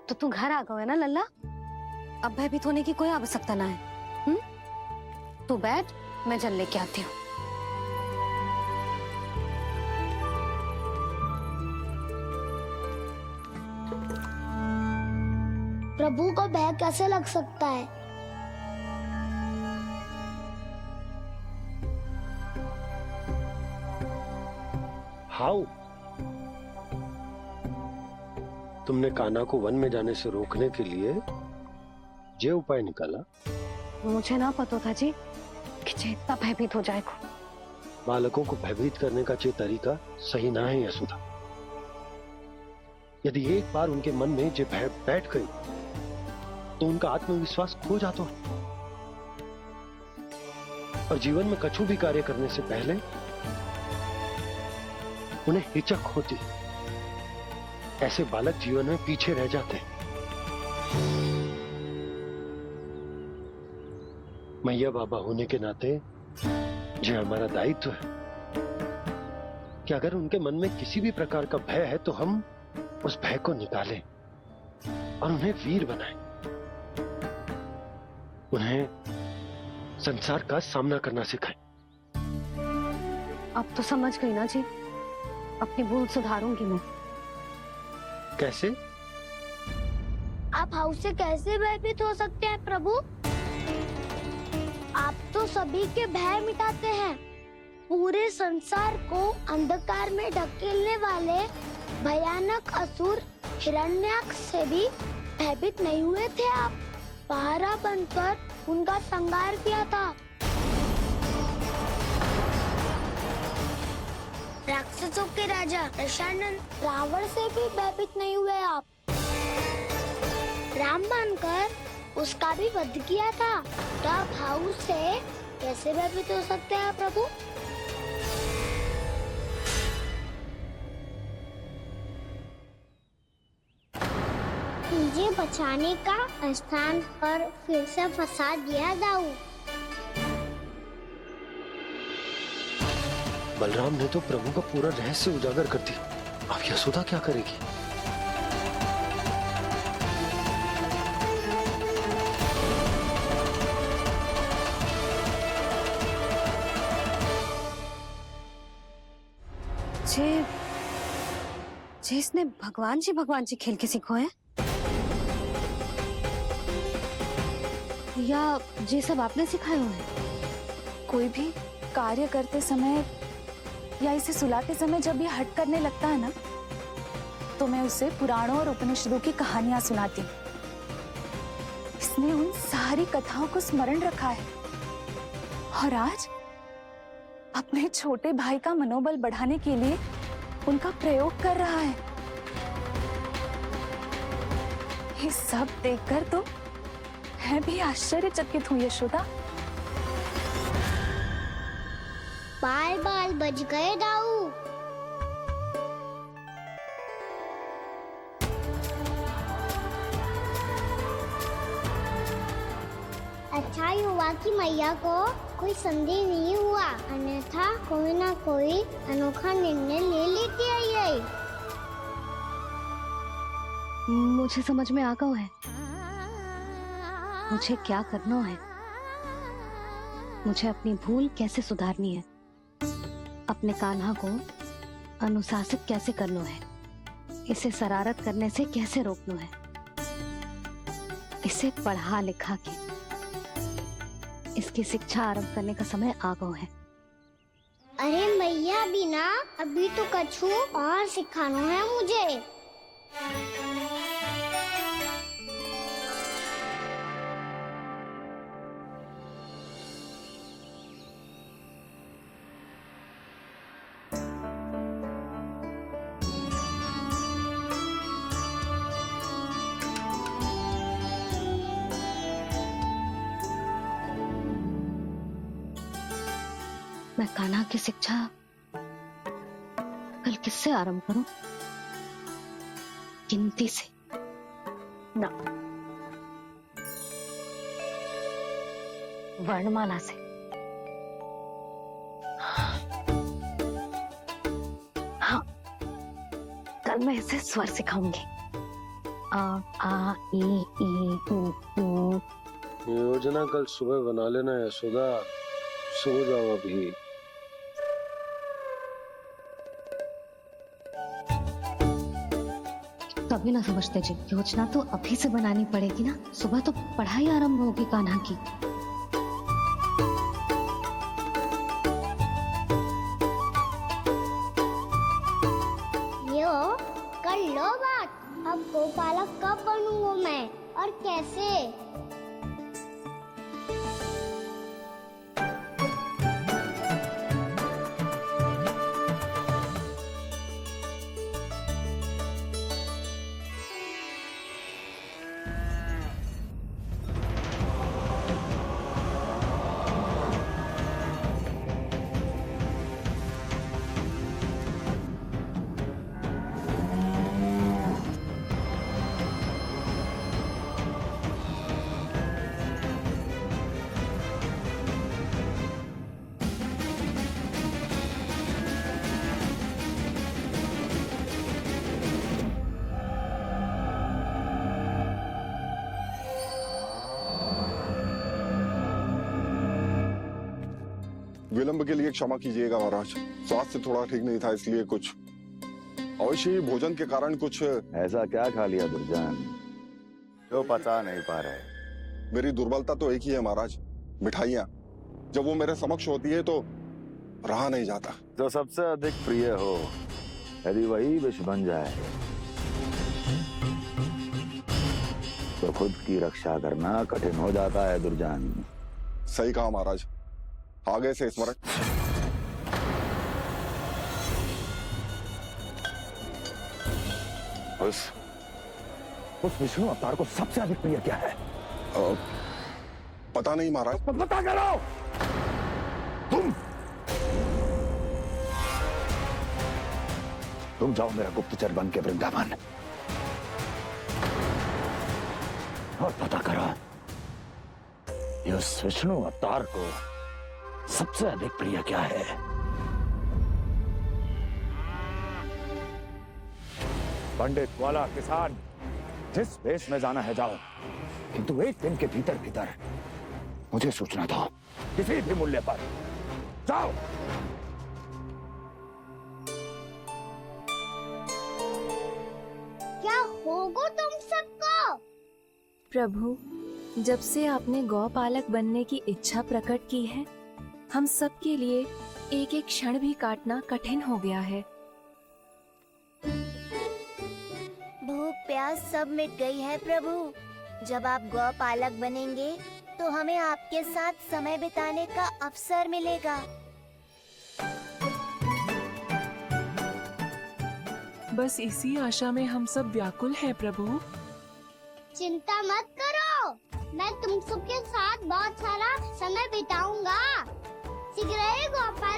तो तू घर आ गए है ना लल्ला, अब भयभीत होने की कोई आवश्यकता ना है। तू बैठ, मैं जल लेके आती हूँ। प्रभु को भय कैसे लग सकता है? हाउ? तुमने कान्हा को वन में जाने से रोकने के लिए ये उपाय निकाला? मुझे ना पता था जी कि जे इतना भयभीत हो जाएगा। बालकों को भयभीत करने का ये तरीका सही ना है यशोदा। यदि एक बार उनके मन में ये भय बैठ गई तो उनका आत्मविश्वास खो जाता है और जीवन में कछु भी कार्य करने से पहले उन्हें हिचक होती। ऐसे बालक जीवन में पीछे रह जाते हैं। मैया बाबा होने के नाते यह हमारा दायित्व है कि अगर उनके मन में किसी भी प्रकार का भय है तो हम उस भय को निकालें और उन्हें वीर बनाएं। उन्हें संसार का सामना करना सिखाएं। अब तो समझ गई ना जी, अपनी भूल सुधारूंगी मैं। कैसे? आप हाउ से कैसे भयभीत हो सकते हैं प्रभु? आप तो सभी के भय मिटाते हैं। पूरे संसार को अंधकार में ढकेलने वाले भयानक असुर हिरण्याक्ष से भी भयभीत नहीं हुए थे आप। पहरा बनकर उनका संहार किया था। राक्षसों के राजा दशानन रावण से भी भयभीत नहीं हुए आप। राम बनकर उसका भी वध किया था। तो आप हाउ से कैसे भयभीत हो सकते हैं प्रभु? मुझे बचाने का स्थान पर फिर से फंसा दिया दाऊ। बलराम ने तो प्रभु का पूरा रहस्य उजागर कर दिया। अब यशोदा क्या करेगी? जे इसने भगवान जी खेल के सीखो है, या ये सब आपने सिखाए हुए हैं? कोई भी कार्य करते समय या इसे सुलाते समय जब ये हट करने लगता है ना, तो मैं उसे पुराणों और उपनिषदों की कहानियां सुनाती हूँ। इसने उन सारी कथाओं को स्मरण रखा है और आज अपने छोटे भाई का मनोबल बढ़ाने के लिए उनका प्रयोग कर रहा है। ये सब देखकर तो मैं भी आश्चर्यचकित हूँ यशोदा। बाल बाल बज गए दाऊ। अच्छा ही हुआ कि मैया को कोई संदेह नहीं हुआ, अन्यथा कोई ना कोई अनोखा निर्णय ले लेती आई। मुझे समझ में आ गया है मुझे क्या करना है। मुझे अपनी भूल कैसे सुधारनी है, अपने कान्हा को अनुशासित कैसे करना है, इसे शरारत करने से कैसे रोकना है, इसे पढ़ा लिखा के इसकी शिक्षा आरंभ करने का समय आ गया है। अरे मैया बिना अभी तो कछु और सिखाना है मुझे। मैं कान्हा की शिक्षा कल किससे आरंभ करूं? गिनती से ना, वर्णमाला से। हाँ, कल मैं इसे स्वर सिखाऊंगी आ ई ऊ ऊ। योजना कल सुबह बना लेना यशोदा, सो जाओ अभी। कभी ना समझते जी, योजना तो अभी से बनानी पड़ेगी ना। सुबह तो पढ़ाई आरंभ होगी कान्हा की। यो कर लो बात। अब गोपालक कब बनूंगा मैं और कैसे? विलंब के लिए क्षमा कीजिएगा महाराज, स्वास्थ्य थोड़ा ठीक नहीं था इसलिए कुछ अवश्य ही भोजन के कारण कुछ। ऐसा क्या खा लिया दुर्जन जो पचा नहीं पा रहे? मेरी दुर्बलता तो एक ही है महाराज, मिठाइयाँ। जब वो मेरे समक्ष होती है तो रहा नहीं जाता। जो सबसे अधिक प्रिय हो, यदि वही विष बन जाए तो खुद की रक्षा करना कठिन हो जाता है दुर्जन। सही कहा महाराज, आगे से स्मरण। उस विष्णु अवतार को सबसे अधिक प्रिय क्या है? पता नहीं महाराज। पता करो। तुम जाओ मेरा गुप्तचर बन के वृंदावन और पता करो इस विष्णु अवतार को सबसे अधिक प्रिय क्या है। पंडित, वाला, किसान, जिस वेश में जाना है जाओ, किंतु एक दिन के भीतर भीतर मुझे सूचना दो, किसी भी मूल्य पर। जाओ। क्या होगा तुम सबको? प्रभु, जब से आपने गौपालक बनने की इच्छा प्रकट की है, हम सब के लिए एक एक क्षण भी काटना कठिन हो गया है। भूख प्यास सब मिट गई है प्रभु। जब आप गौपालक बनेंगे तो हमें आपके साथ समय बिताने का अवसर मिलेगा। बस इसी आशा में हम सब व्याकुल हैं प्रभु। चिंता मत करो, मैं तुम सबके साथ बहुत सारा समय बिताऊंगा। शीघ्र ही गोपाल